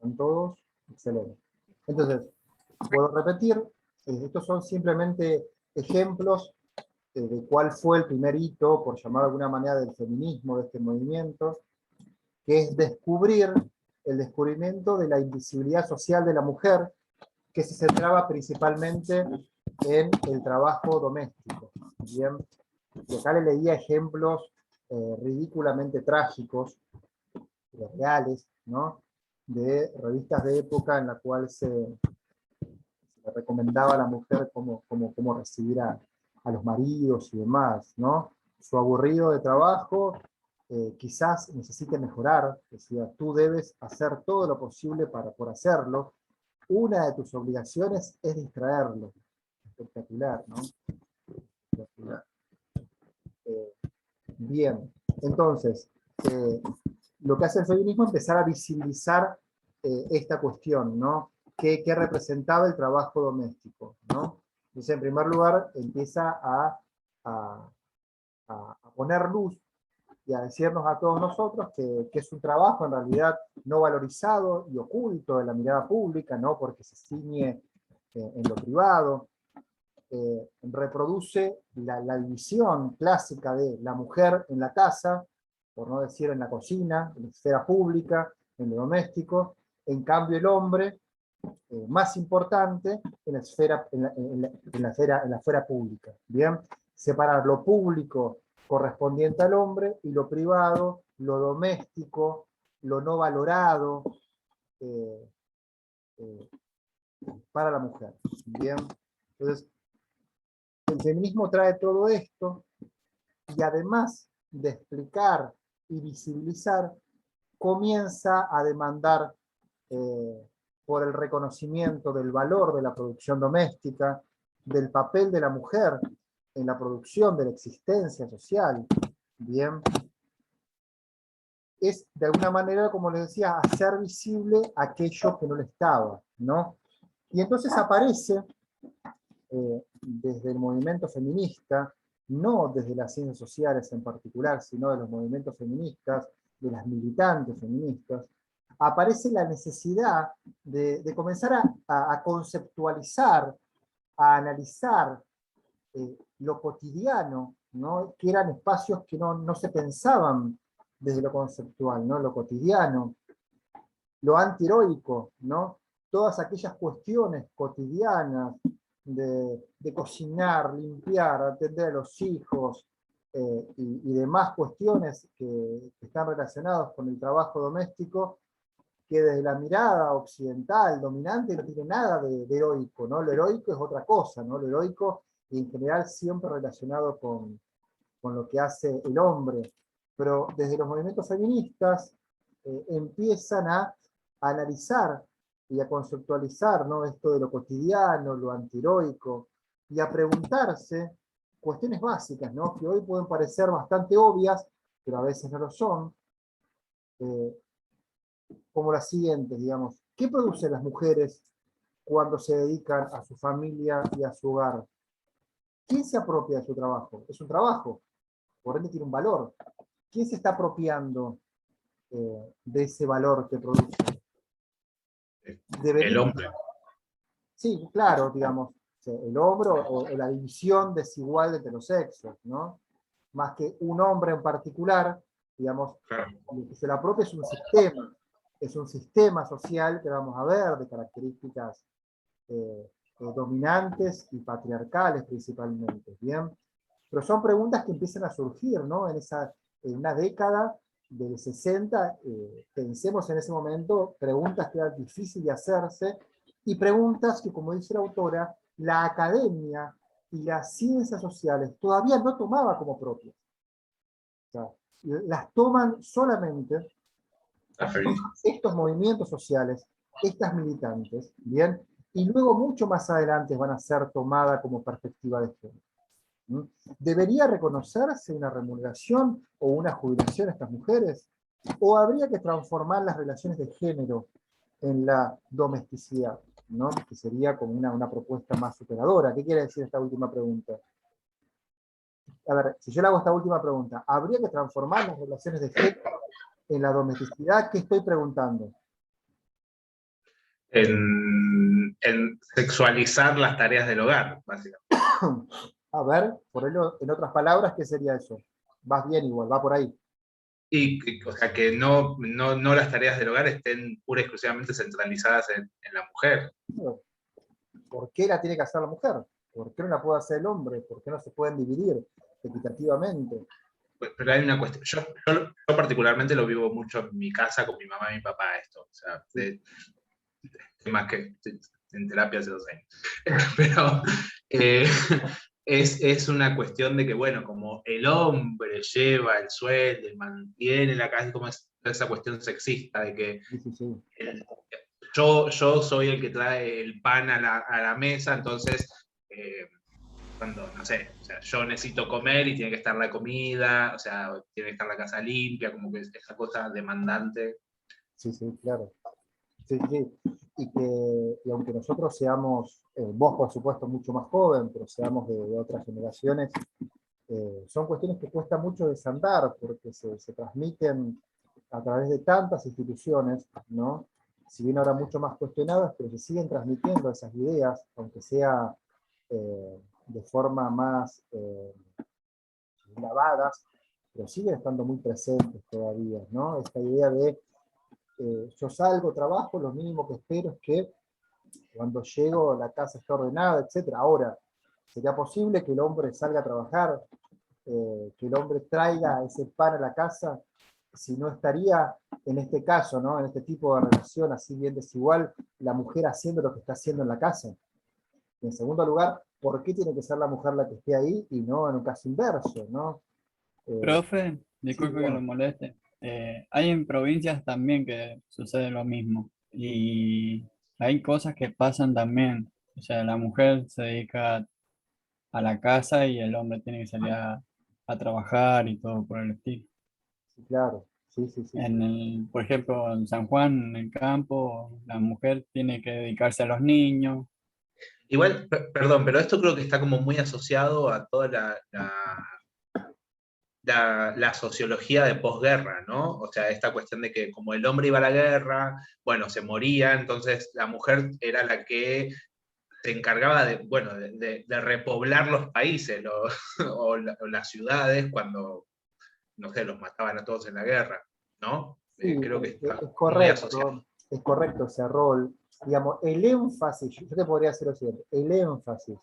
¿Están todos? Excelente. Entonces, puedo repetir, estos son simplemente ejemplos de cuál fue el primer hito, por llamar de alguna manera, del feminismo, de este movimiento, que es descubrir el descubrimiento de la invisibilidad social de la mujer, que se centraba principalmente en el trabajo doméstico. Bien, y acá le leía ejemplos ridículamente trágicos, reales, ¿no? De revistas de época en la cual se le recomendaba a la mujer cómo recibir a los maridos y demás, ¿no? Su aburrido de trabajo quizás necesite mejorar, decía, tú debes hacer todo lo posible por hacerlo. Una de tus obligaciones es distraerlo. Espectacular, ¿no? Espectacular. Bien, entonces, lo que hace el feminismo es empezar a visibilizar esta cuestión, ¿no? ¿Qué representaba el trabajo doméstico, ¿no? Entonces, en primer lugar, empieza a poner luz y a decirnos a todos nosotros que es un trabajo en realidad no valorizado y oculto de la mirada pública, ¿no? Porque se ciñe en lo privado. Reproduce la división clásica de la mujer en la casa, por no decir en la cocina, en la esfera pública, en lo doméstico. En cambio el hombre, más importante, en la esfera, en la esfera pública. ¿Bien? Separar lo público correspondiente al hombre y lo privado, lo doméstico, lo no valorado para la mujer. ¿Bien? Entonces, el feminismo trae todo esto y además de explicar y visibilizar, comienza a demandar por el reconocimiento del valor de la producción doméstica, del papel de la mujer en la producción de la existencia social. Bien, es de alguna manera, como les decía, hacer visible aquello que no le estaba, ¿no? Y entonces aparece desde el movimiento feminista, no desde las ciencias sociales en particular, sino de los movimientos feministas, de las militantes feministas, aparece la necesidad de comenzar a conceptualizar, a analizar lo cotidiano, ¿no? Que eran espacios que no se pensaban desde lo conceptual, ¿no? Lo cotidiano, lo antiheroico, ¿no? Todas aquellas cuestiones cotidianas de cocinar, limpiar, atender a los hijos y demás cuestiones que están relacionadas con el trabajo doméstico, que desde la mirada occidental dominante no tiene nada de heroico, ¿no? Lo heroico es otra cosa, ¿no? Lo heroico en general siempre relacionado con lo que hace el hombre, pero desde los movimientos feministas empiezan a analizar y a conceptualizar, ¿no? Esto de lo cotidiano, lo antiheroico, y a preguntarse cuestiones básicas, ¿no? Que hoy pueden parecer bastante obvias, pero a veces no lo son, como las siguientes, digamos. ¿Qué producen las mujeres cuando se dedican a su familia y a su hogar? ¿Quién se apropia de su trabajo? Es un trabajo, por ende tiene un valor. ¿Quién se está apropiando de ese valor que produce? El hombre. Sí, claro, digamos, el hombre o la división desigual entre los sexos, ¿no? Más que un hombre en particular, digamos, Claro. lo que se le apropia es un sistema social que vamos a ver de características dominantes y patriarcales principalmente, ¿bien? Pero son preguntas que empiezan a surgir, ¿no? En una década del 60, pensemos en ese momento, preguntas que eran difíciles de hacerse, y preguntas que, como dice la autora, la academia y las ciencias sociales todavía no tomaba como propias. O sea, las toman solamente estos movimientos sociales, estas militantes, ¿bien? Y luego mucho más adelante van a ser tomadas como perspectiva de género. ¿Debería reconocerse una remuneración o una jubilación a estas mujeres? ¿O habría que transformar las relaciones de género en la domesticidad, ¿no? Que sería como una propuesta más superadora? ¿Qué quiere decir esta última pregunta? A ver, si yo le hago esta última pregunta, ¿habría que transformar las relaciones de género en la domesticidad? ¿Qué estoy preguntando? en sexualizar las tareas del hogar, básicamente. A ver, en otras palabras, ¿qué sería eso? Vas bien igual, va por ahí. O sea, que no las tareas del hogar estén pura y exclusivamente centralizadas en la mujer. ¿Por qué la tiene que hacer la mujer? ¿Por qué no la puede hacer el hombre? ¿Por qué no se pueden dividir equitativamente? Pero hay una cuestión, yo particularmente lo vivo mucho en mi casa con mi mamá y mi papá esto, o sea, más que en terapia hace 2 años. Pero eh, es una cuestión de que, bueno, como el hombre lleva el sueldo y mantiene la casa, como esa cuestión sexista de que Sí, sí, sí. el, yo soy el que trae el pan a la mesa, entonces, cuando, no sé, o sea, yo necesito comer y tiene que estar la comida, o sea, tiene que estar la casa limpia, como que esa cosa demandante. Sí, sí, claro. Sí, sí. Y aunque nosotros seamos, vos por supuesto mucho más joven, pero seamos de otras generaciones, son cuestiones que cuesta mucho desandar porque se transmiten a través de tantas instituciones, ¿no? Si bien ahora mucho más cuestionadas, pero se siguen transmitiendo esas ideas, aunque sea de forma más lavadas, pero siguen estando muy presentes todavía, ¿no? Esta idea de yo salgo, trabajo, lo mínimo que espero es que cuando llego la casa está ordenada, etc. Ahora, ¿sería posible que el hombre salga a trabajar, que el hombre traiga ese pan a la casa, si no estaría en este caso, ¿no? En este tipo de relación así bien desigual, la mujer haciendo lo que está haciendo en la casa? Y en segundo lugar, ¿por qué tiene que ser la mujer la que esté ahí y no en un caso inverso, ¿no? Eh, Profe, sí, disculpe que lo digamos, moleste. Hay en provincias también que sucede lo mismo y hay cosas que pasan también. O sea, la mujer se dedica a la casa y el hombre tiene que salir a trabajar y todo por el estilo. sí, claro, sí, sí, sí, sí. Por ejemplo, en San Juan, en el campo, la mujer tiene que dedicarse a los niños. Igual, perdón, pero esto creo que está como muy asociado a toda la sociología de posguerra, ¿no? O sea, esta cuestión de que como el hombre iba a la guerra, bueno, se moría, entonces la mujer era la que se encargaba de, bueno, de repoblar los países o las ciudades cuando, no sé, los mataban a todos en la guerra, ¿no? Sí, Creo que está muy asociado. es correcto ese rol. Digamos, el énfasis, yo te podría decir lo siguiente, el énfasis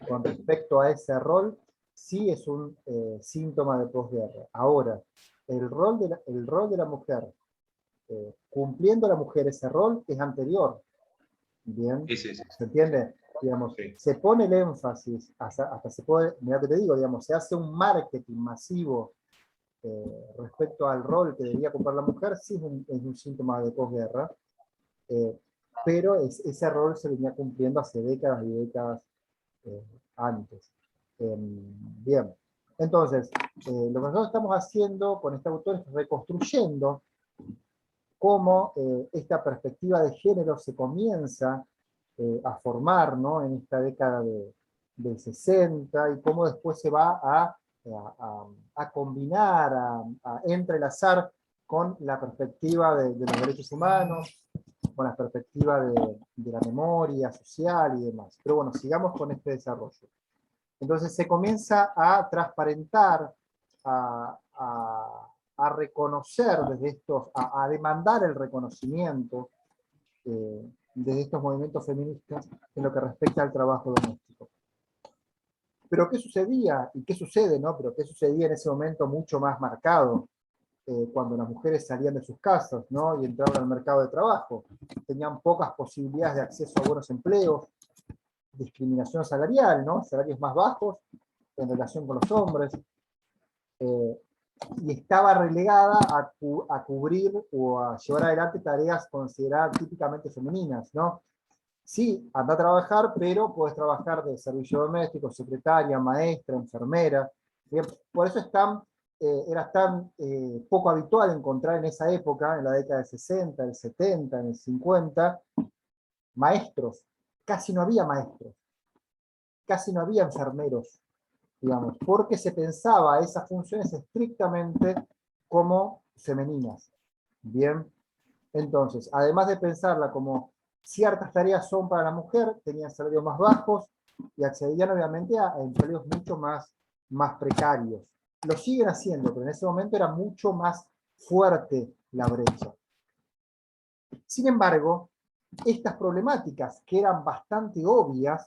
con respecto a ese rol sí es un síntoma de posguerra. Ahora, el rol de la mujer, cumpliendo la mujer ese rol, es anterior. Bien, Sí, sí, sí, ¿se entiende? Digamos, sí. se pone el énfasis, hasta se puede, mira que te digo, digamos, se hace un marketing masivo respecto al rol que debía ocupar la mujer, sí es un síntoma de posguerra, eh, pero ese rol se venía cumpliendo hace décadas y décadas eh, antes. Bien, entonces, lo que nosotros estamos haciendo con este autor es reconstruyendo cómo esta perspectiva de género se comienza a formar, ¿no? En esta década del 60 y cómo después se va a combinar, a entrelazar con la perspectiva de los derechos humanos, con la perspectiva de la memoria social y demás. Pero bueno, sigamos con este desarrollo. Entonces se comienza a transparentar, a reconocer desde estos, a demandar el reconocimiento desde estos movimientos feministas en lo que respecta al trabajo doméstico. Pero ¿qué sucedía? ¿Y qué sucede? ¿No? Pero ¿qué sucedía en ese momento mucho más marcado? Cuando las mujeres salían de sus casas, ¿no? Y entraban al mercado de trabajo. Tenían pocas posibilidades de acceso a buenos empleos, discriminación salarial, ¿no? Salarios más bajos en relación con los hombres, eh, y estaba relegada a cubrir o a llevar adelante tareas consideradas típicamente femeninas, ¿no? Sí, anda a trabajar, pero puedes trabajar de servicio doméstico, secretaria, maestra, enfermera. Bien, por eso era tan poco habitual encontrar en esa época, en la década del 60, del 70, en el 50, maestros. Casi no había maestros, casi no había enfermeros, digamos, porque se pensaba esas funciones estrictamente como femeninas. Bien, entonces, además de pensarla como ciertas tareas son para la mujer, tenían salarios más bajos y accedían obviamente a empleos mucho más precarios. Lo siguen haciendo, pero en ese momento era mucho más fuerte la brecha. Sin embargo, estas problemáticas, que eran bastante obvias,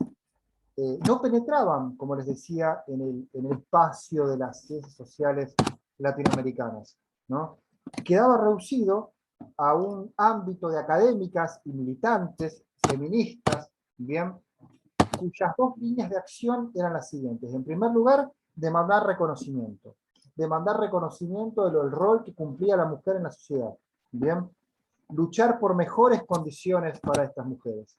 no penetraban, como les decía, en el espacio de las ciencias sociales latinoamericanas, ¿no? Quedaba reducido a un ámbito de académicas y militantes, feministas, ¿bien?, cuyas dos líneas de acción eran las siguientes. En primer lugar, demandar reconocimiento del rol que cumplía la mujer en la sociedad, ¿bien?, luchar por mejores condiciones para estas mujeres.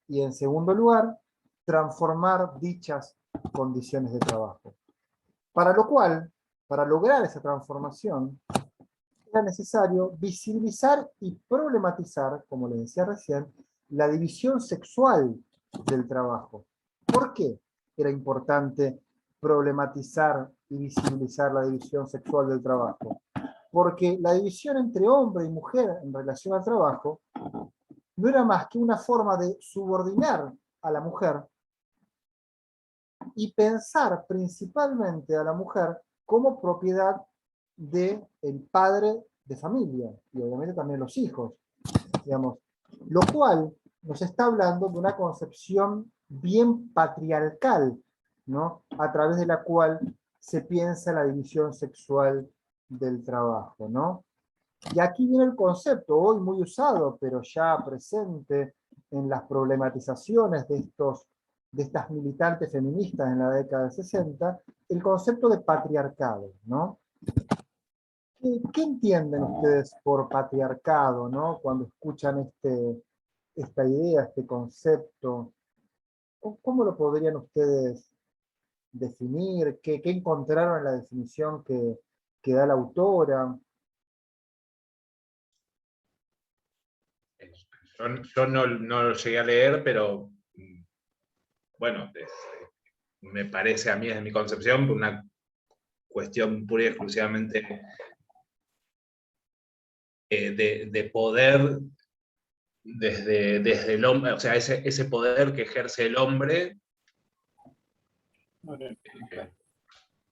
Y en segundo lugar, transformar dichas condiciones de trabajo. Para lo cual, para lograr esa transformación, era necesario visibilizar y problematizar, como les decía recién, la división sexual del trabajo. ¿Por qué era importante problematizar y visibilizar la división sexual del trabajo? Porque la división entre hombre y mujer en relación al trabajo no era más que una forma de subordinar a la mujer y pensar principalmente a la mujer como propiedad del padre de familia, y obviamente también los hijos, digamos, lo cual nos está hablando de una concepción bien patriarcal, ¿no?, a través de la cual se piensa la división sexual del trabajo, ¿no? Y aquí viene el concepto, hoy muy usado, pero ya presente en las problematizaciones de estas militantes feministas en la década del 60, el concepto de patriarcado, ¿no? ¿Qué entienden ustedes por patriarcado, ¿no?, cuando escuchan esta idea, este concepto? ¿Cómo lo podrían ustedes definir? ¿Qué encontraron en la definición que da la autora? Yo no lo llegué a leer, pero bueno, me parece a mí, desde mi concepción, una cuestión pura y exclusivamente de poder desde el hombre, o sea, ese poder que ejerce el hombre,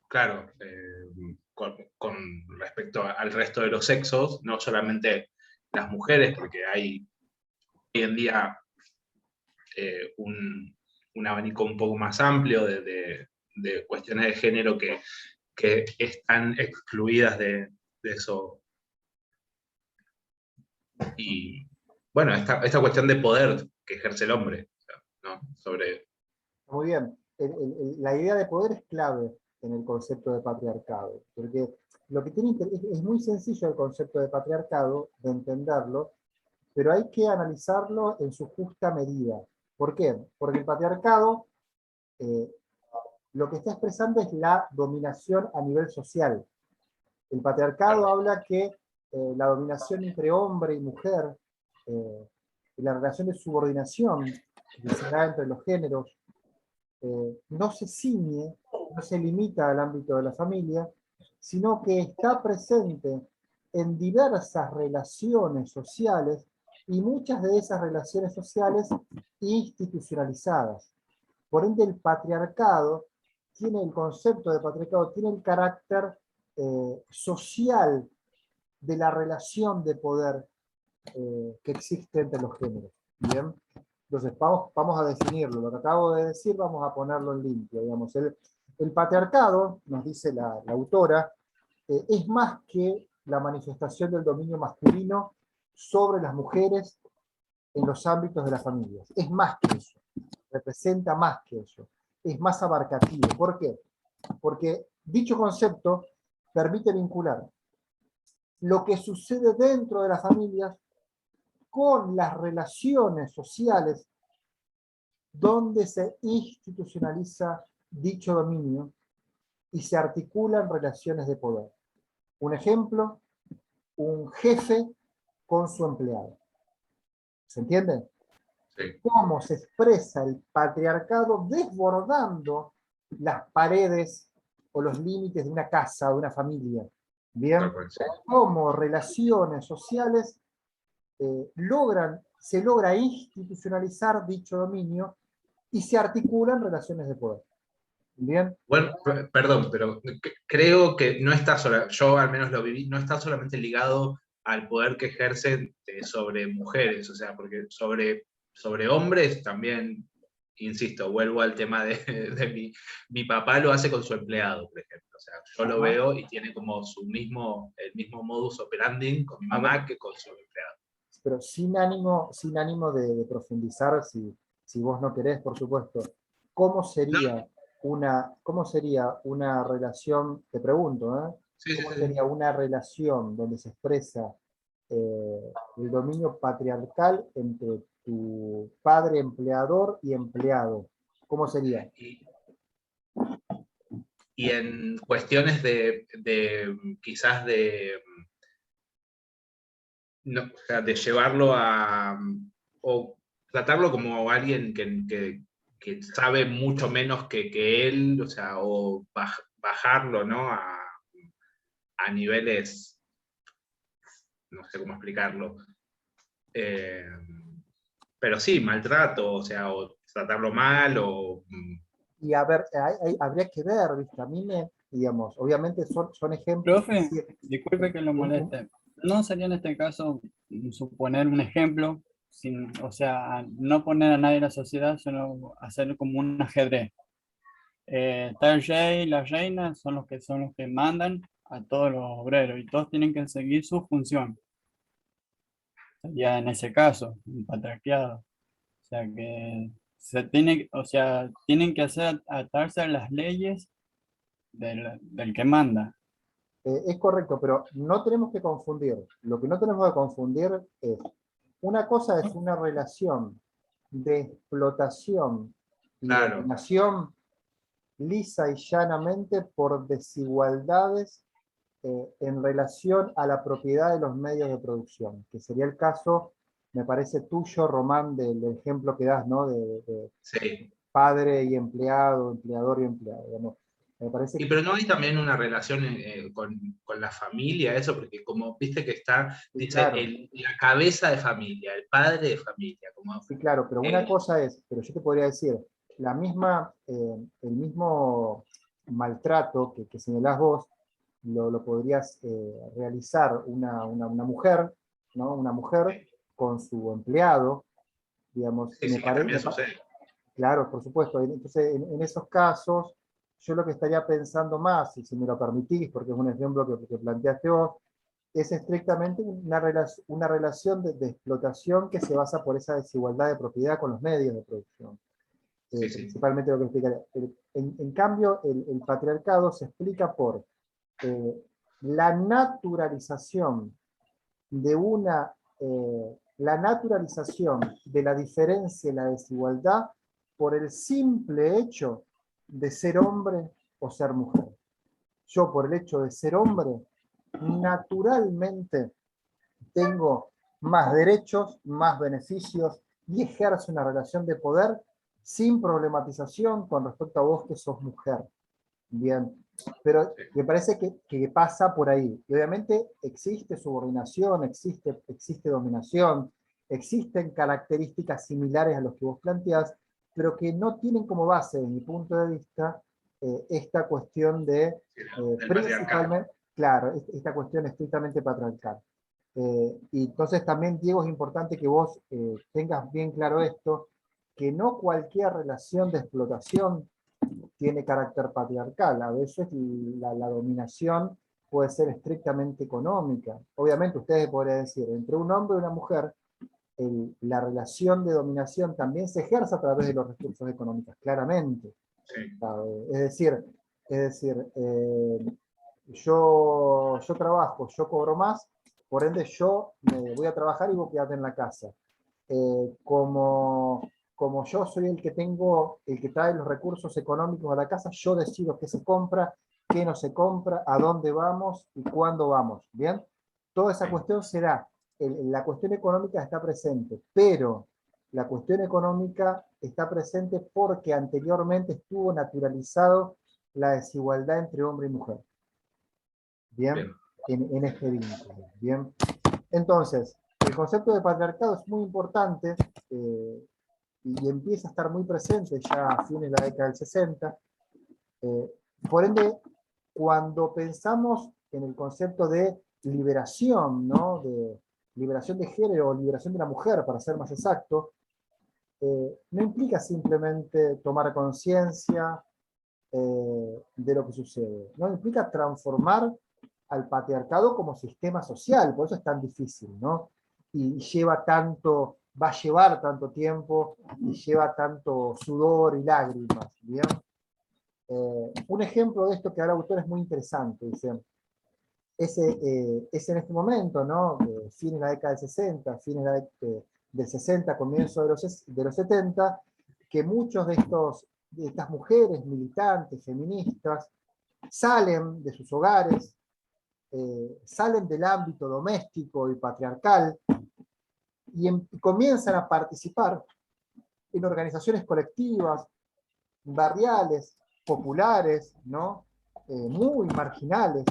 claro, con respecto al resto de los sexos, no solamente las mujeres, porque hay hoy en día un abanico un poco más amplio de cuestiones de género que están excluidas de eso. Y bueno, esta cuestión de poder que ejerce el hombre, ¿no?, sobre... Muy bien. La idea de poder es clave en el concepto de patriarcado, porque lo que es muy sencillo el concepto de patriarcado, de entenderlo, pero hay que analizarlo en su justa medida. ¿Por qué? Porque el patriarcado lo que está expresando es la dominación a nivel social. El patriarcado habla que la dominación entre hombre y mujer, la relación de subordinación que se da entre los géneros, no se ciñe, no se limita al ámbito de la familia, sino que está presente en diversas relaciones sociales y muchas de esas relaciones sociales institucionalizadas. Por ende, el patriarcado tiene el concepto de patriarcado, tiene el carácter social de la relación de poder que existe entre los géneros. ¿Bien? Entonces, vamos a definirlo. Lo que acabo de decir, vamos a ponerlo en limpio. Digamos. El patriarcado, nos dice la autora, es más que la manifestación del dominio masculino sobre las mujeres en los ámbitos de las familias. Es más que eso. Representa más que eso. Es más abarcativo. ¿Por qué? Porque dicho concepto permite vincular lo que sucede dentro de las familias con las relaciones sociales donde se institucionaliza dicho dominio y se articulan relaciones de poder. Un ejemplo, un jefe con su empleado. ¿Se entiende? Sí. Cómo se expresa el patriarcado desbordando las paredes o los límites de una casa, de una familia. Bien, cómo relaciones sociales logran se logra institucionalizar dicho dominio y se articulan relaciones de poder. ¿Bien? Bueno, perdón, pero creo que no está yo al menos lo viví, no está solamente ligado al poder que ejercen sobre mujeres, o sea, porque sobre hombres también, insisto, vuelvo al tema de mi papá lo hace con su empleado, por ejemplo. O sea, yo lo veo y tiene como el mismo modus operandi con mi mamá que con su empleado. Pero sin ánimo de profundizar, si vos no querés, por supuesto, ¿cómo sería una relación, te pregunto, Sí, ¿cómo sí, sería una relación donde se expresa el dominio patriarcal entre tu padre empleador y empleado? ¿Cómo sería? Y en cuestiones quizás no, o sea, de llevarlo o tratarlo como alguien que sabe mucho menos que él, o sea, o bajarlo, ¿no? A niveles, no sé cómo explicarlo. Pero sí, maltrato, o sea, o tratarlo mal, o... Y a ver, habría que ver, ¿viste? A mí digamos, obviamente son ejemplos. Profe, disculpe que lo Un- moleste. ¿No sería en este caso suponer un ejemplo, o sea, no poner a nadie en la sociedad, sino hacer como un ajedrez? Está el rey y la reina son los que mandan a todos los obreros y todos tienen que seguir su función. Sería en ese caso, un patriarcado. O sea que o sea, tienen que atarse a las leyes del que manda. Es correcto, pero no tenemos que confundir. Lo que no tenemos que confundir es, una cosa es una relación de explotación y Claro, dominación lisa y llanamente por desigualdades en relación a la propiedad de los medios de producción, que sería el caso, me parece tuyo, Román, del ejemplo que das, ¿no? De sí. padre y empleado, empleador y empleado. Digamos. Me parece Y que pero no hay también una relación con la familia, eso, porque como viste que está, sí, dice, claro. la cabeza de familia, el padre de familia, como, Sí, claro, pero una eh, cosa es, pero yo te podría decir, el mismo maltrato que señalás vos, lo podrías realizar una mujer, ¿no? Una mujer con su empleado, digamos, sí, sí, que también sucede. claro, por supuesto. Entonces, en esos casos, yo lo que estaría pensando más, y si me lo permitís, porque es un ejemplo que planteaste vos, es estrictamente una relación de explotación que se basa por esa desigualdad de propiedad con los medios de producción. Sí, sí. Principalmente lo que explicaría. En cambio, el patriarcado se explica por la naturalización de la naturalización de la diferencia y la desigualdad por el simple hecho de ser hombre o ser mujer. Yo, por el hecho de ser hombre, naturalmente tengo más derechos, más beneficios y ejerzo una relación de poder sin problematización con respecto a vos que sos mujer. Bien, pero me parece que pasa por ahí. Y obviamente existe subordinación, existe dominación, existen características similares a los que vos planteás, pero que no tienen como base, desde mi punto de vista, esta cuestión de, Sí, del patriarcado. principalmente, claro, esta cuestión estrictamente patriarcal. Y entonces también, Diego, es importante que vos tengas bien claro esto, que no cualquier relación de explotación tiene carácter patriarcal. A veces la dominación puede ser estrictamente económica. Obviamente ustedes podrían decir, entre un hombre y una mujer, la relación de dominación también se ejerce a través de los recursos económicos, claramente. Sí. Es decir, yo trabajo, yo cobro más, por ende yo me voy a trabajar y vos quedate en la casa. Como yo soy el que trae los recursos económicos a la casa, yo decido qué se compra, qué no se compra, a dónde vamos y cuándo vamos. ¿Bien? Toda esa cuestión se da. La cuestión económica está presente, pero la cuestión económica está presente porque anteriormente estuvo naturalizado la desigualdad entre hombre y mujer. ¿Bien? Bien. En este vínculo. ¿Bien? Entonces, el concepto de patriarcado es muy importante y empieza a estar muy presente ya a fines de la década del 60. Por ende, cuando pensamos en el concepto de liberación, ¿no? De liberación de género o liberación de la mujer, para ser más exacto, no implica simplemente tomar conciencia de lo que sucede, ¿no? Implica transformar al patriarcado como sistema social, por eso es tan difícil, ¿no? Y va a llevar tanto tiempo y lleva tanto sudor y lágrimas, ¿bien? Un ejemplo de esto que da el autor es muy interesante, dice, es en este momento, ¿no? Fin de la década del 60, fin del 60, comienzo de los 70, que muchos de estas mujeres militantes, feministas, salen de sus hogares, salen del ámbito doméstico y patriarcal y comienzan a participar en organizaciones colectivas, barriales, populares, ¿no? Muy marginales.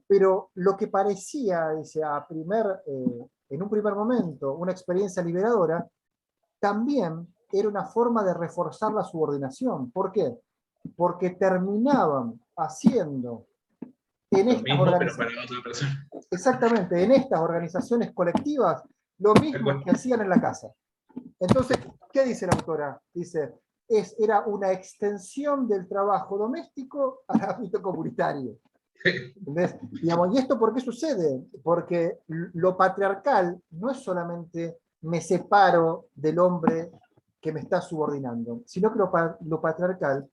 Pero lo que parecía, dice, en un primer momento, una experiencia liberadora, también era una forma de reforzar la subordinación. ¿Por qué? Porque terminaban haciendo en Lo estas mismo, pero organizaciones, para otra persona. exactamente, en estas organizaciones colectivas, lo mismo que hacían en la casa. Entonces, ¿qué dice la autora? Dice, era una extensión del trabajo doméstico al ámbito comunitario. ¿Entendés? Digamos, ¿y esto por qué sucede? Porque lo patriarcal no es solamente me separo del hombre que me está subordinando, sino que lo patriarcal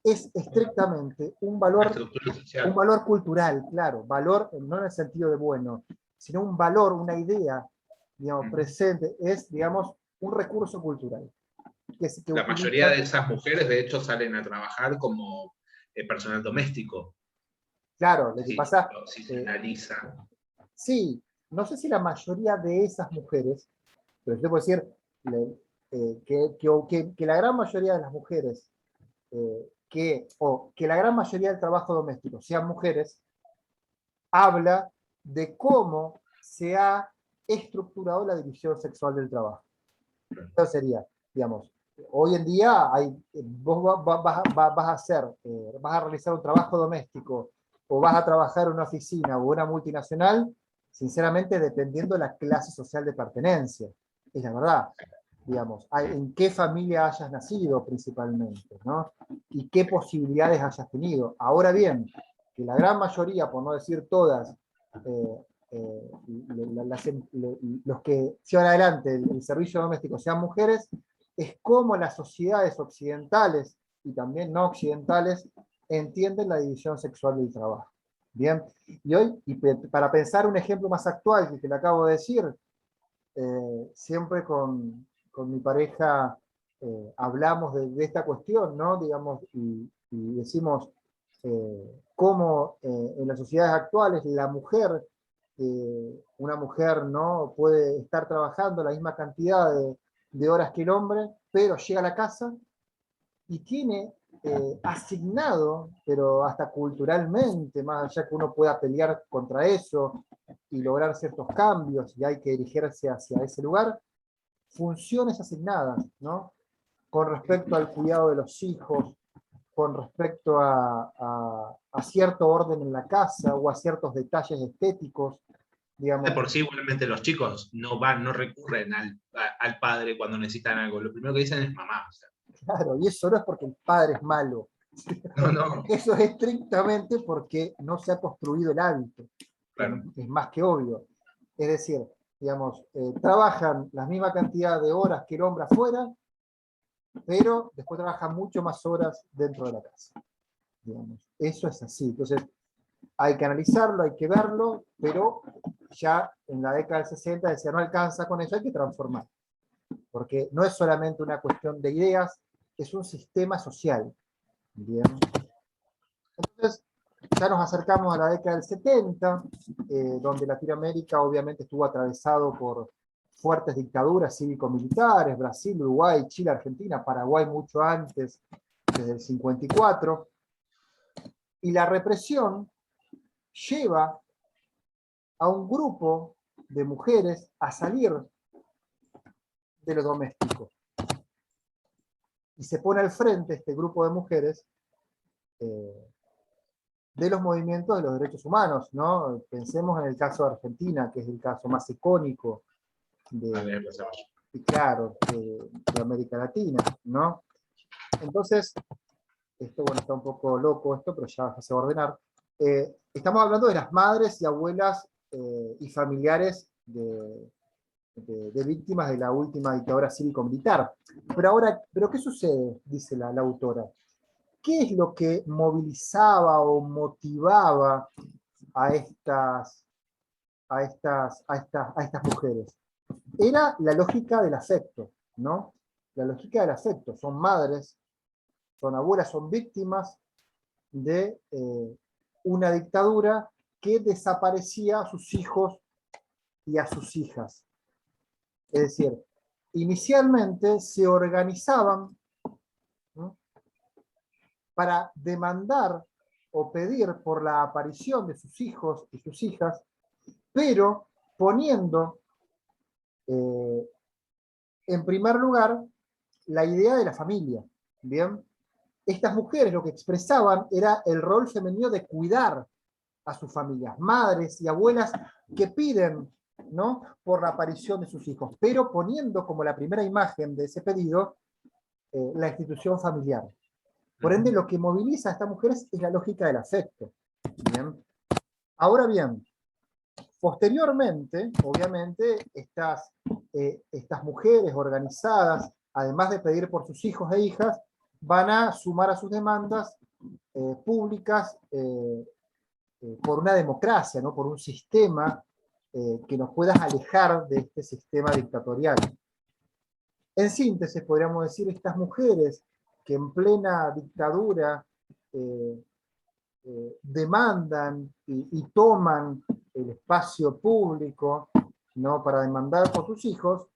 es estrictamente un valor cultural, claro, valor no en el sentido de bueno, sino un valor, una idea, digamos, presente, es, digamos, un recurso cultural. La mayoría de esas mujeres, de hecho, salen a trabajar como personal doméstico. Claro, lo que pasa... Si se analiza. Sí, no sé si la mayoría de esas mujeres, pero yo puedo decir que la gran mayoría de las mujeres, que la gran mayoría del trabajo doméstico sean mujeres, habla de cómo se ha estructurado la división sexual del trabajo. Eso sería, digamos, hoy en día vos vas a realizar un trabajo doméstico o vas a trabajar en una oficina o una multinacional, sinceramente dependiendo de la clase social de pertenencia. Es la verdad. Digamos, en qué familia hayas nacido principalmente, ¿no? Y qué posibilidades hayas tenido. Ahora bien, que la gran mayoría, por no decir todas, los que llevan adelante el servicio doméstico sean mujeres, es como las sociedades occidentales y también no occidentales entienden la división sexual del trabajo. Bien, y hoy, para pensar un ejemplo más actual que le acabo de decir, siempre con mi pareja hablamos de esta cuestión, ¿no? Digamos, y decimos cómo en las sociedades actuales la mujer, una mujer no puede estar trabajando la misma cantidad de horas que el hombre, pero llega a la casa y tiene asignado, pero hasta culturalmente, más allá que uno pueda pelear contra eso y lograr ciertos cambios y hay que dirigirse hacia ese lugar, funciones asignadas, ¿no? Con respecto al cuidado de los hijos, con respecto a cierto orden en la casa o a ciertos detalles estéticos, digamos. De por sí, igualmente los chicos no recurren al padre cuando necesitan algo. Lo primero que dicen es mamá. O sea. Claro, y eso no es porque el padre es malo. No. Eso es estrictamente porque no se ha construido el hábito. Claro. Es más que obvio. Es decir, digamos, trabajan la misma cantidad de horas que el hombre afuera, pero después trabajan mucho más horas dentro de la casa. Digamos. Eso es así. Entonces, hay que analizarlo, hay que verlo, pero ya en la década del 60 decía, no alcanza con eso, hay que transformar. Porque no es solamente una cuestión de ideas, es un sistema social. Bien. Entonces, ya nos acercamos a la década del 70, donde Latinoamérica obviamente estuvo atravesado por fuertes dictaduras cívico-militares, Brasil, Uruguay, Chile, Argentina, Paraguay mucho antes, desde el 54, y la represión lleva a un grupo de mujeres a salir de lo doméstico. Y se pone al frente este grupo de mujeres de los movimientos de los derechos humanos, ¿no? Pensemos en el caso de Argentina, que es el caso más icónico de América Latina, ¿no? Entonces, esto, bueno, está un poco loco esto, pero ya se va a ordenar. Estamos hablando de las madres y abuelas y familiares de víctimas de la última dictadura cívico-militar. Pero ¿qué sucede? Dice la autora. ¿Qué es lo que movilizaba o motivaba a estas mujeres? Era la lógica del afecto, ¿no? La lógica del afecto. Son madres, son abuelas, son víctimas de una dictadura que desaparecía a sus hijos y a sus hijas. Es decir, inicialmente se organizaban, ¿no?, para demandar o pedir por la aparición de sus hijos y sus hijas, pero poniendo en primer lugar la idea de la familia. ¿Bien? Estas mujeres lo que expresaban era el rol femenino de cuidar a sus familias, madres y abuelas que piden, ¿no?, por la aparición de sus hijos, pero poniendo como la primera imagen de ese pedido la institución familiar. Por ende, lo que moviliza a estas mujeres es la lógica del afecto. ¿Bien? Ahora bien, posteriormente, obviamente, estas mujeres organizadas, además de pedir por sus hijos e hijas, van a sumar a sus demandas públicas por una democracia, ¿no?, por un sistema que nos pueda alejar de este sistema dictatorial. En síntesis, podríamos decir, estas mujeres que en plena dictadura demandan y toman el espacio público, ¿no?, para demandar por sus hijos,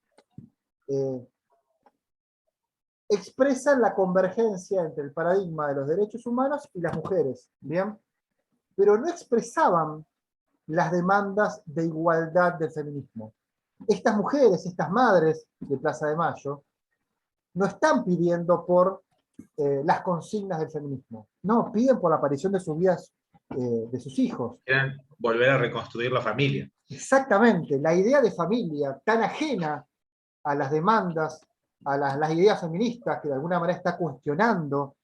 expresan la convergencia entre el paradigma de los derechos humanos y las mujeres, ¿bien? Pero no expresaban las demandas de igualdad del feminismo. Estas mujeres, estas madres de Plaza de Mayo, no están pidiendo por las consignas del feminismo. No, piden por la aparición de sus vidas, de sus hijos. Quieren volver a reconstruir la familia. Exactamente, la idea de familia tan ajena a las demandas, a las ideas feministas, que de alguna manera está cuestionando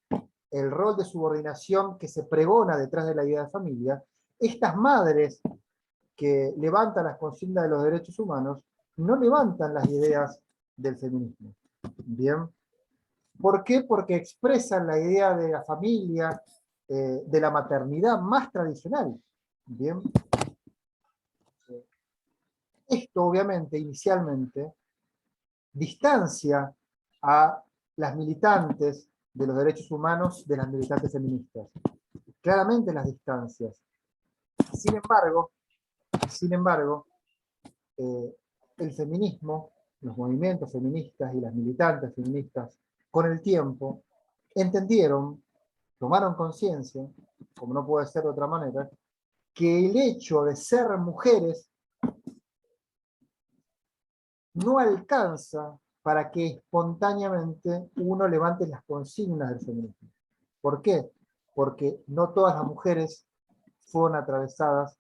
el rol de subordinación que se pregona detrás de la idea de familia, estas madres que levantan las consignas de los derechos humanos no levantan las ideas del feminismo. ¿Bien? ¿Por qué? Porque expresan la idea de la familia, de la maternidad más tradicional. ¿Bien? Esto, obviamente, inicialmente, distancia a las militantes de los derechos humanos de las militantes feministas. Claramente las distancias. Sin embargo, el feminismo, los movimientos feministas y las militantes feministas, con el tiempo, entendieron, tomaron conciencia, como no puede ser de otra manera, que el hecho de ser mujeres no alcanza para que espontáneamente uno levante las consignas del feminismo. ¿Por qué? Porque no todas las mujeres fueron atravesadas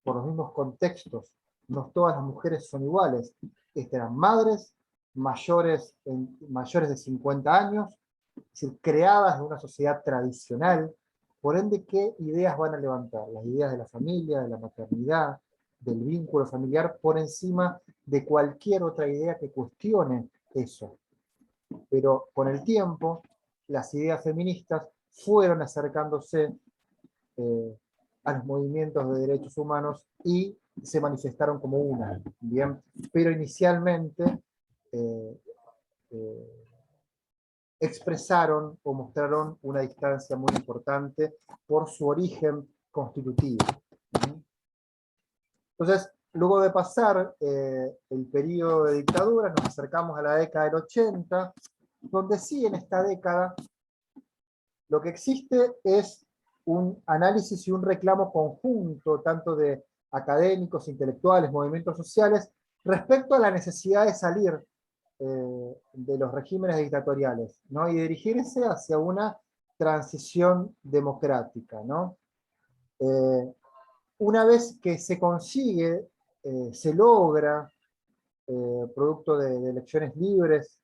por los mismos contextos. No todas las mujeres son iguales. Eran madres mayores de 50 años, es decir, creadas de una sociedad tradicional. Por ende, ¿qué ideas van a levantar? Las ideas de la familia, de la maternidad, del vínculo familiar, por encima de cualquier otra idea que cuestione eso. Pero con el tiempo, las ideas feministas fueron acercándose a los movimientos de derechos humanos y se manifestaron como una, ¿bien? Pero inicialmente expresaron o mostraron una distancia muy importante por su origen constitutivo. Entonces, luego de pasar el periodo de dictadura, nos acercamos a la década del 80, donde sí, en esta década, lo que existe es un análisis y un reclamo conjunto, tanto de académicos, intelectuales, movimientos sociales, respecto a la necesidad de salir de los regímenes dictatoriales, ¿no? Y dirigirse hacia una transición democrática, ¿no? Una vez que se consigue, se logra, producto de elecciones libres,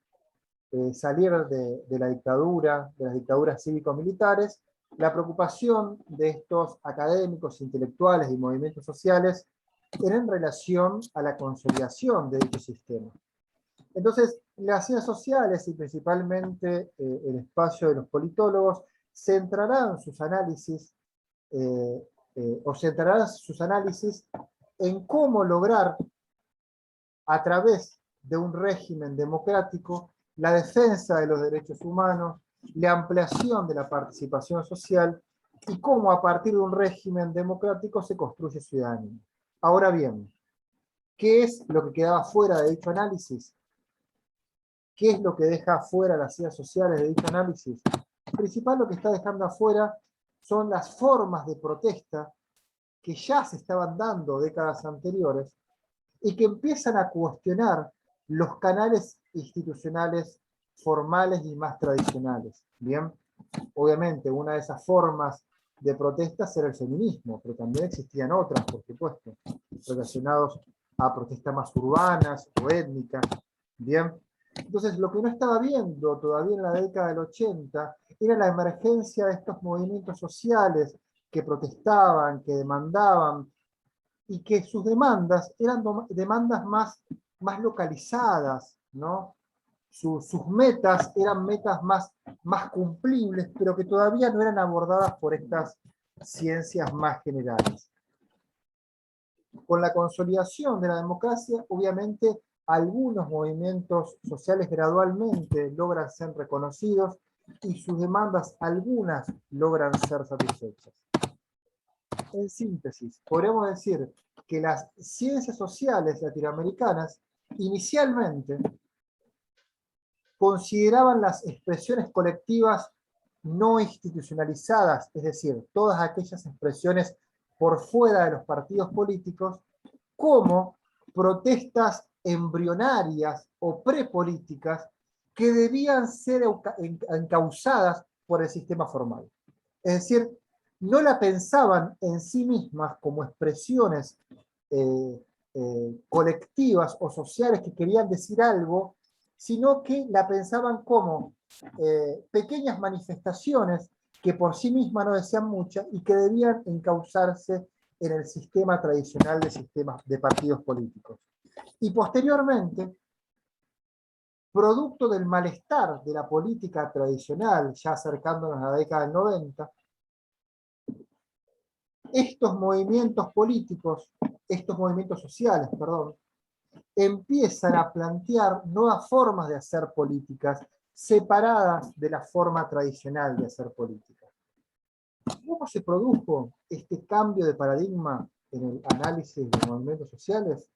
salir de la dictadura, de las dictaduras cívico-militares, la preocupación de estos académicos, intelectuales y movimientos sociales era en relación a la consolidación de dicho sistema. Entonces, las ciencias sociales y principalmente el espacio de los politólogos centrarán sus análisis en cómo lograr, a través de un régimen democrático, la defensa de los derechos humanos, la ampliación de la participación social y cómo a partir de un régimen democrático se construye ciudadanía. Ahora bien, ¿qué es lo que quedaba fuera de dicho análisis? ¿Qué es lo que deja afuera las ciencias sociales de dicho análisis? En principal lo que está dejando afuera son las formas de protesta que ya se estaban dando décadas anteriores y que empiezan a cuestionar los canales institucionales formales y más tradicionales. Bien, obviamente una de esas formas de protestas era el feminismo, pero también existían otras, por supuesto, relacionados a protestas más urbanas o étnicas. Bien, entonces lo que no estaba viendo todavía en la década del 80 era la emergencia de estos movimientos sociales que protestaban, que demandaban, y que sus demandas eran demandas más localizadas, ¿no? Sus metas eran metas más cumplibles, pero que todavía no eran abordadas por estas ciencias más generales. Con la consolidación de la democracia, obviamente, algunos movimientos sociales gradualmente logran ser reconocidos y sus demandas, algunas, logran ser satisfechas. En síntesis, podríamos decir que las ciencias sociales latinoamericanas inicialmente consideraban las expresiones colectivas no institucionalizadas, es decir, todas aquellas expresiones por fuera de los partidos políticos, como protestas embrionarias o prepolíticas que debían ser encausadas por el sistema formal. Es decir, no la pensaban en sí mismas como expresiones colectivas o sociales que querían decir algo, sino que la pensaban como pequeñas manifestaciones que por sí mismas no decían mucho y que debían encauzarse en el sistema tradicional de partidos políticos. Y posteriormente, producto del malestar de la política tradicional, ya acercándonos a la década del 90, estos movimientos políticos, estos movimientos sociales, perdón, empiezan a plantear nuevas formas de hacer políticas separadas de la forma tradicional de hacer política. ¿Cómo se produjo este cambio de paradigma en el análisis de movimientos sociales?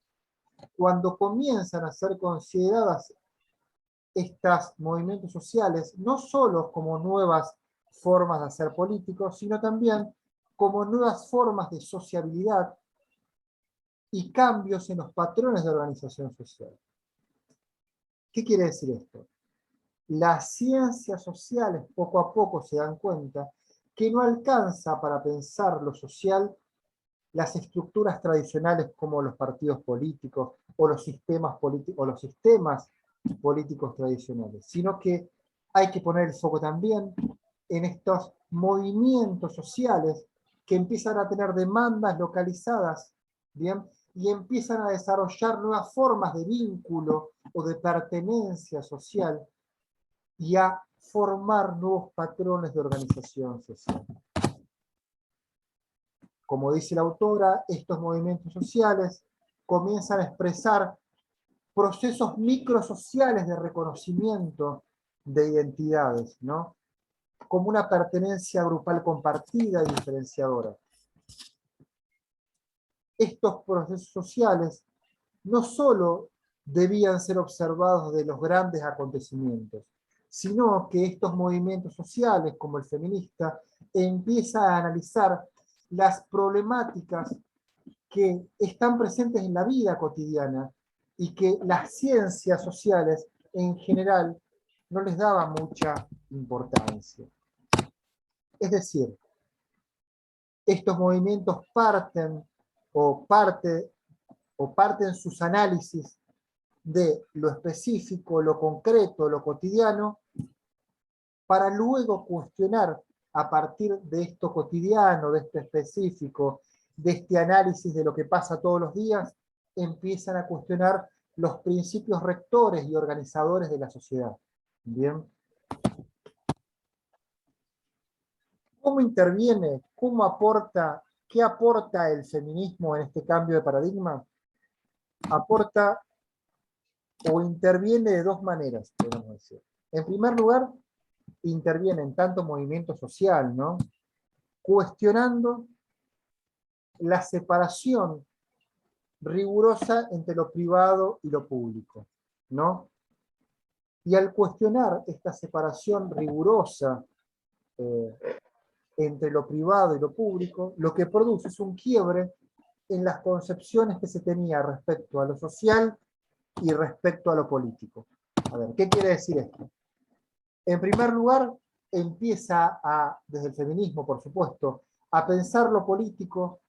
Cuando comienzan a ser consideradas estos movimientos sociales no solo como nuevas formas de hacer políticos, sino también como nuevas formas de sociabilidad y cambios en los patrones de organización social. ¿Qué quiere decir esto? Las ciencias sociales poco a poco se dan cuenta que no alcanza para pensar lo social las estructuras tradicionales como los partidos políticos o los sistemas políticos tradicionales, sino que hay que poner el foco también en estos movimientos sociales que empiezan a tener demandas localizadas, ¿bien? Y empiezan a desarrollar nuevas formas de vínculo o de pertenencia social y a formar nuevos patrones de organización social. Como dice la autora, estos movimientos sociales comienzan a expresar procesos microsociales de reconocimiento de identidades, ¿no? Como una pertenencia grupal compartida y diferenciadora. Estos procesos sociales no solo debían ser observados de los grandes acontecimientos, sino que estos movimientos sociales, como el feminista, empiezan a analizar las problemáticas que están presentes en la vida cotidiana y que las ciencias sociales en general no les daban mucha importancia. Es decir, estos movimientos parten sus análisis de lo específico, lo concreto, lo cotidiano, para luego cuestionar a partir de esto cotidiano, de esto específico, de este análisis de lo que pasa todos los días, empiezan a cuestionar los principios rectores y organizadores de la sociedad. ¿Bien? ¿Cómo interviene? ¿Cómo aporta? ¿Qué aporta el feminismo en este cambio de paradigma? Aporta o interviene de dos maneras, podemos decir. En primer lugar, interviene en tanto movimiento social, ¿no? Cuestionando la separación rigurosa entre lo privado y lo público, ¿no? Y al cuestionar esta separación rigurosa entre lo privado y lo público, lo que produce es un quiebre en las concepciones que se tenía respecto a lo social y respecto a lo político. A ver, ¿qué quiere decir esto? En primer lugar, empieza desde el feminismo, por supuesto, a pensar lo político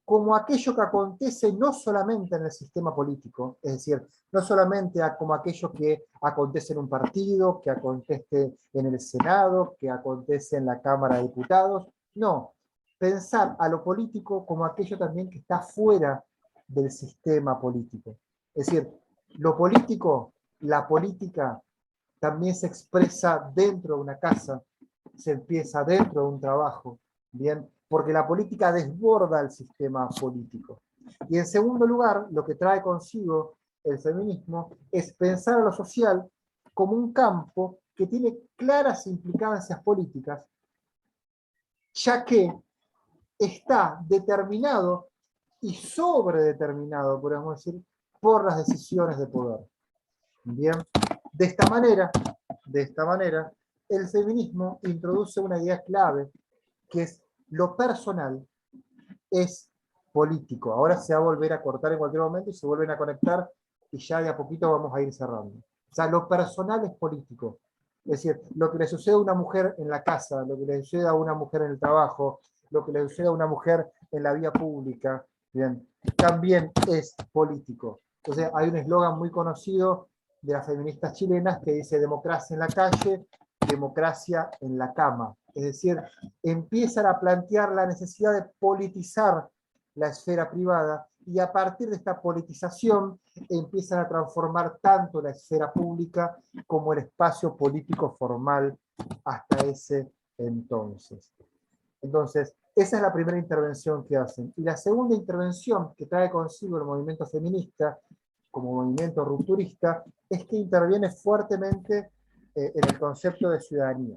como aquello que acontece no solamente en el sistema político, es decir, no solamente como aquello que acontece en un partido, que acontece en el Senado, que acontece en la Cámara de Diputados, no, pensar a lo político como aquello también que está fuera del sistema político. Es decir, lo político, la política, también se expresa dentro de una casa, se empieza dentro de un trabajo, ¿bien? Porque la política desborda el sistema político. Y en segundo lugar, lo que trae consigo el feminismo es pensar a lo social como un campo que tiene claras implicancias políticas, ya que está determinado y sobredeterminado, podemos decir, por las decisiones de poder. Bien, de esta manera, el feminismo introduce una idea clave, que es lo personal es político. Ahora se va a volver a cortar en cualquier momento y se vuelven a conectar y ya de a poquito vamos a ir cerrando. O sea, lo personal es político. Es decir, lo que le sucede a una mujer en la casa, lo que le sucede a una mujer en el trabajo, lo que le sucede a una mujer en la vía pública, bien, también es político. Entonces hay un eslogan muy conocido de las feministas chilenas que dice democracia en la calle, democracia en la cama. Es decir, empiezan a plantear la necesidad de politizar la esfera privada y a partir de esta politización empiezan a transformar tanto la esfera pública como el espacio político formal hasta ese entonces. Entonces, esa es la primera intervención que hacen. Y la segunda intervención que trae consigo el movimiento feminista como movimiento rupturista es que interviene fuertemente en el concepto de ciudadanía.